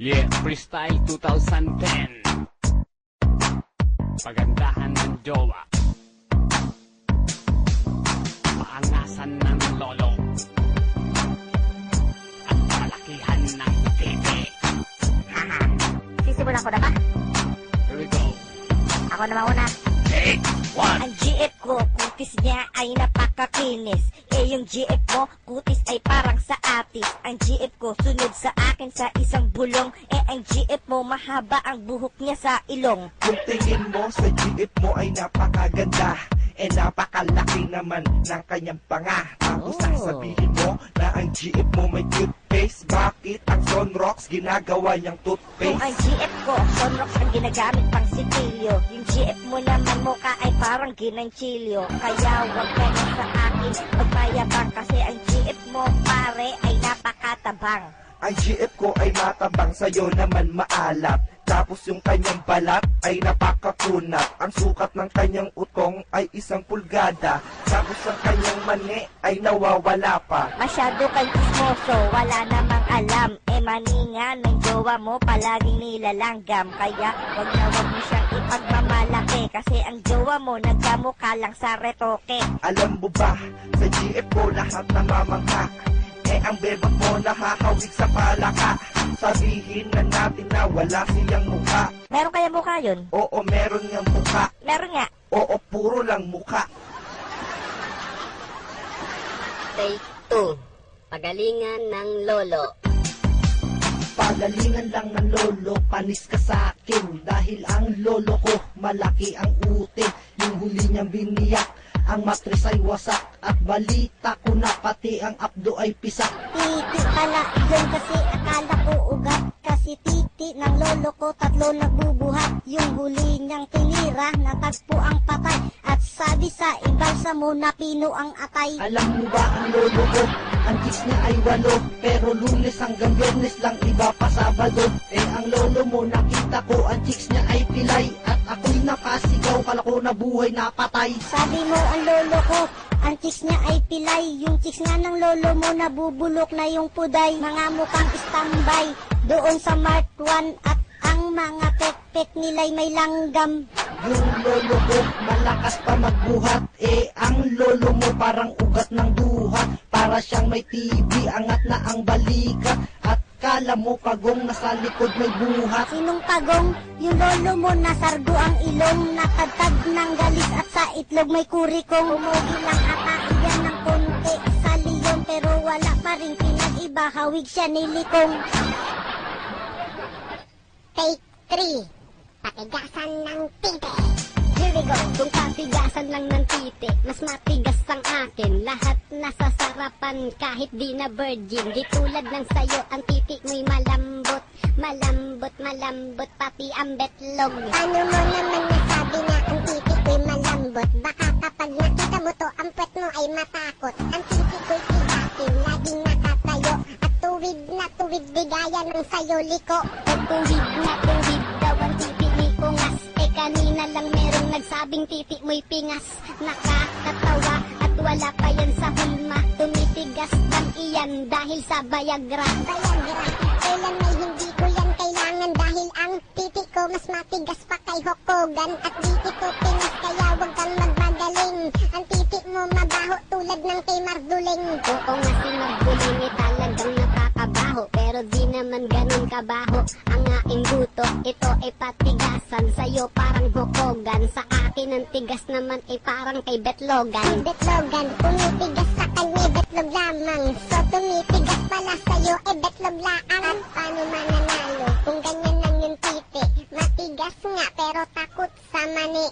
Yeah, Freestyle 2010. Pagandahan ng jowa, paangasan ng lolo, at kalakihan ng titi. Sisimulan ko na ba? Here we go. Ako na mauna. Take one. Ang GF ko, kutis niya ay napakakinis. Yung GF mo, kutis ay parang sa atis. Ang GF ko, sunod sa akin sa isang bulong. Ang GF mo, mahaba ang buhok niya sa ilong. Kung tingin mo sa GF mo ay napakaganda, napakalaki naman ng kanyang panga. Tapos sasabihin mo na ang GF mo may cute face. Bakit ang Sunrocks ginagawa niyang toothpaste? Kung ang GF ko, Sunrocks ang ginagamit pang sitilyo. Yung GF mo naman mukha ay parang ginanchilyo. Kaya huwag ka na sa akin magmayabang, kasi ang GF mo pare ay napakatabang. Ang GF ko ay matabang, sa'yo naman maalat. Tapos yung kanyang balat ay napakakunat. Ang sukat ng kanyang utong ay 1 pulgada. Tapos ang kanyang mani ay nawawala pa. Masyado kang chismoso, wala namang alam. Maninga ng jowa mo palaging nilalanggam. Kaya wag mo siyang ipagmamalaki, kasi ang jowa mo nagkamukha lang sa retoke. Alam mo ba, sa GF ko lahat namamangha. Ang bebak mo nahahawig sa palaka. Sabihin na natin na wala siyang mukha. Meron kaya mukha yun? Oo, meron niyang mukha. Meron nga. Oo, puro lang mukha. Take 2. Pagalingan ng lolo. Pagalingan lang ng lolo, panis ka sa akin. Dahil ang lolo ko, malaki ang utin. Yung huli niyang biniyak, ang matris ay wasak. At balita ko na pati ang abdo ay pisak. Titi pala yun, kasi akala ko ugat. Kasi titi ng lolo ko 3 nagbubuhat. Yung huli niyang tinira, natagpo ang patay. At sabi sa ibalsa mo na pino ang atay. Alam mo ba ang lolo ko, ang chicks niya ay 8. Pero Lunes hanggang Biyernes lang, iba pa Sabado. Ang lolo mo nakita ko, ang chicks niya ay pilay. At ako'y napasigaw, kala ko na buhay na patay. Sabi mo ang lolo ko, ang chicks niya ay pilay. Yung chicks nga ng lolo mo, nabubulok na yung puday. Mga mukhang standby doon sa Mart 1. At ang mga pek-pek nila'y may langgam. Yung lolo ko, malakas pa magbuhat. Ang lolo mo parang ugat ng duhat. Para siyang may TV, angat na ang balikat. At kala mo pagong nasa likod may buhat. Sinong pagong? Yung lolo mo nasargo ang ilong. Nakadtad ng galis at sa itlog may kurikong. Umugi lang ata iyan ng konti sa leon, pero wala pa rin pinag-iba, hawig siya nilikong. Take 3. Patigasan ng titi. Here we go. Kung patigasan lang ng titi, mas matigas ang akin. Lahat nasa sarapan kahit di na virgin. Di tulad ng sayo, ang titi mo'y malambot. Malambot, malambot, pati ang betlog. Paano mo naman nasabi na ang titi ko'y malambot? Baka kapag nakita mo to, ang puwet mo ay matakot. Ang titi ko'y tigatin, laging nakatayo. At tuwid na tuwid, di gaya ng sayo liko. At tuwid na tuwid daw ang titi ni Kungas. Kanina lang merong nagsabing titi mo'y pingas. Nakakatawa at wala pa yan sa hulma. Tumitigas lang iyan dahil sa Viagra. Viagra, kailan may hindi ko yan kailangan. Dahil ang titi ko mas matigas pa kay Hokogan. At di ito pingas, kaya wag kang magmagaling. Ang titi mo mabaho tulad ng kay Marduling. Oo nga, si Marduling talagang nakakabaho. Pero di naman ganun kabaho ang aking buto. Ito ay patigasan, sa'yo parang Hokogan. Sa akin ang tigas naman ay parang kay Betlogan. Kay Betlogan, tumitigas sa kanya betlog lamang. So tumitigas pala sa'yo betlog laang. At paano mananalo kung ganyan lang yung titi? Matigas nga pero takot sa mani.